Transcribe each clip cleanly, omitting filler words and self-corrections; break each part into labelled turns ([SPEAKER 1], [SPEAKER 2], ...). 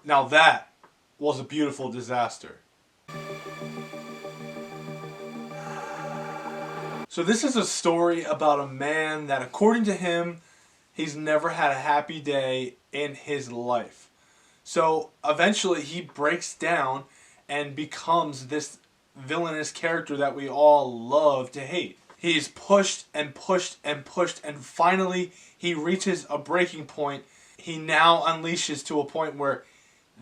[SPEAKER 1] Now that was a beautiful disaster. So this is a story about a man that, according to him, he's never had a happy day in his life. So eventually he breaks down and becomes this villainous character that we all love to hate. He's pushed and pushed and pushed, and finally he reaches a breaking point. He now unleashes to a point where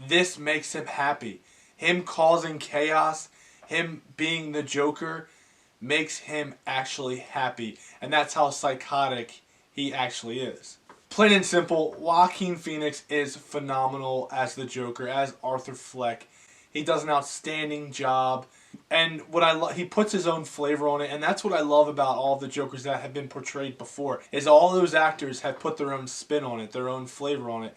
[SPEAKER 1] this makes him happy. Him causing chaos, him being the Joker, makes him actually happy. And that's how psychotic he actually is. Plain and simple, Joaquin Phoenix is phenomenal as the Joker, as Arthur Fleck. He does an outstanding job, and what he puts his own flavor on it, and that's what I love about all the Jokers that have been portrayed before. Is all those actors have put their own spin on it, their own flavor on it,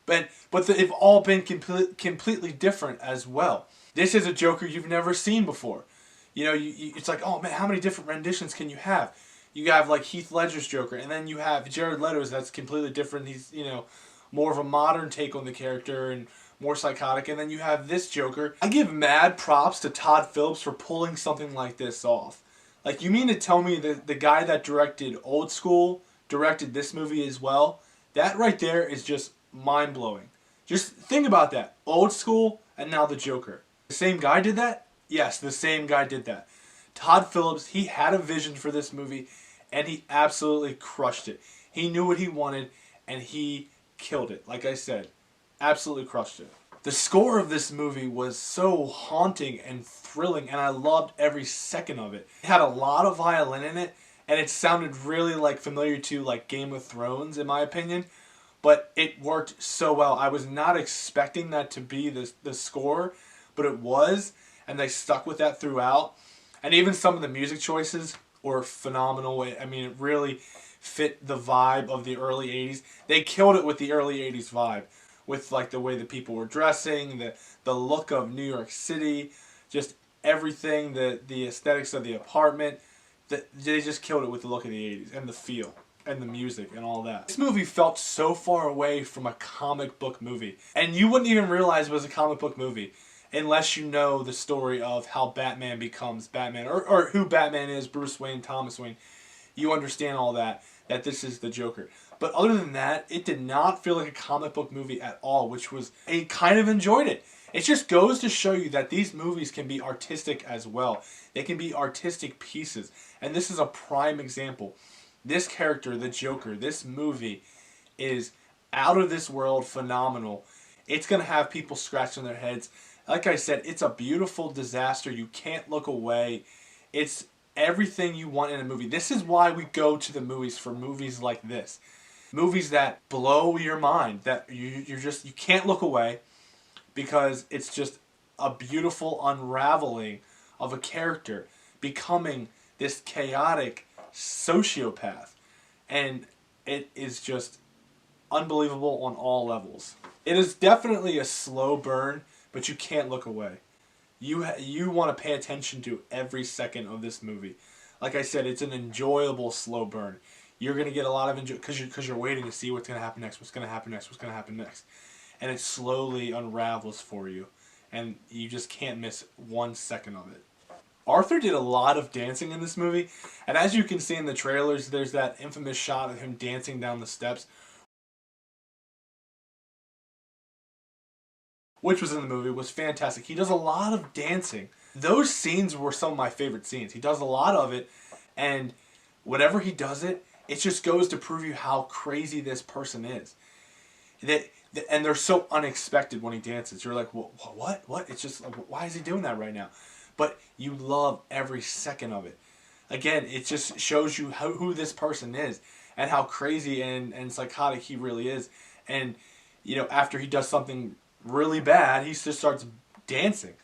[SPEAKER 1] but they've all been completely different as well. This is a Joker you've never seen before. You know, it's like, oh man, how many different renditions can you have? You have like Heath Ledger's Joker, and then you have Jared Leto's. That's completely different. He's, you know, more of a modern take on the character and more psychotic. And then you have this Joker. I give mad props to Todd Phillips for pulling something like this off. Like, you mean to tell me that the guy that directed Old School directed this movie as well? That right there is just mind blowing. Just think about that. Old School and now the Joker. The same guy did that? Yes, the same guy did that. Todd Phillips, he had a vision for this movie, and he absolutely crushed it. He knew what he wanted, and he killed it. Like I said, absolutely crushed it. The score of this movie was so haunting and thrilling, and I loved every second of it. It had a lot of violin in it, and it sounded really like familiar to like Game of Thrones, in my opinion. But it worked so well. I was not expecting that to be the score, but it was, and they stuck with that throughout. And even some of the music choices were phenomenal. I mean, it really fit the vibe of the early 80s. They killed it with the early 80s vibe. With like the way the people were dressing, the look of New York City, just everything, the aesthetics of the apartment. They just killed it with the look of the 80s and the feel and the music and all that. This movie felt so far away from a comic book movie. And you wouldn't even realize it was a comic book movie unless you know the story of how Batman becomes Batman, or who Batman is, Bruce Wayne, Thomas Wayne. You understand all that this is the Joker. But other than that, it did not feel like a comic book movie at all, which was, I kind of enjoyed it. It just goes to show you that these movies can be artistic as well. They can be artistic pieces. And this is a prime example. This character, the Joker, this movie is out of this world phenomenal. It's going to have people scratching their heads. Like I said, it's a beautiful disaster. You can't look away. It's everything you want in a movie. This is why we go to the movies, for movies like this. Movies that blow your mind, that you can't look away, because it's just a beautiful unraveling of a character becoming this chaotic sociopath. And it is just unbelievable on all levels. It is definitely a slow burn, but you can't look away. You want to pay attention to every second of this movie. Like I said, it's an enjoyable slow burn. You're going to get a lot of enjoy because you're waiting to see what's going to happen next, what's going to happen next, what's going to happen next. And it slowly unravels for you. And you just can't miss 1 second of it. Arthur did a lot of dancing in this movie. And as you can see in the trailers, there's that infamous shot of him dancing down the steps, which was in the movie, was fantastic. He does a lot of dancing. Those scenes were some of my favorite scenes. He does a lot of it, and whenever he does it, it just goes to prove you how crazy this person is. And they're so unexpected when he dances. You're like, what? It's just, why is he doing that right now? But you love every second of it. Again, it just shows you who this person is and how crazy and psychotic he really is. And, you know, after he does something really bad, he just starts dancing.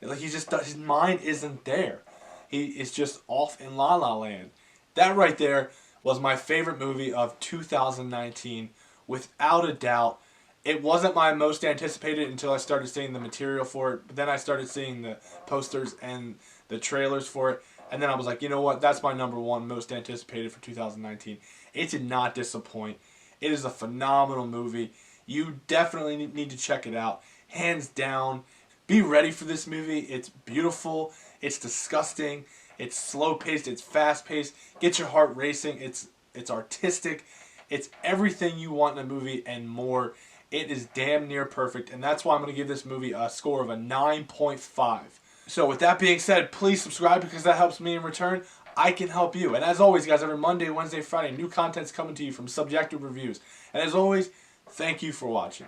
[SPEAKER 1] Like, his mind isn't there. He is just off in La La Land. That right there was my favorite movie of 2019, without a doubt. It wasn't my most anticipated until I started seeing the material for it. But then I started seeing the posters and the trailers for it. And then I was like, you know what? That's my number one most anticipated for 2019. It did not disappoint. It is a phenomenal movie. You definitely need to check it out. Hands down. Be ready for this movie. It's beautiful. It's disgusting. It's slow paced. It's fast paced. Get your heart racing. It's artistic. It's everything you want in a movie and more. It is damn near perfect, and that's why I'm going to give this movie a score of a 9.5. So with that being said, please subscribe because that helps me in return. I can help you. And as always, guys, every Monday, Wednesday, Friday, new content's coming to you from Subjective Reviews. And as always, thank you for watching.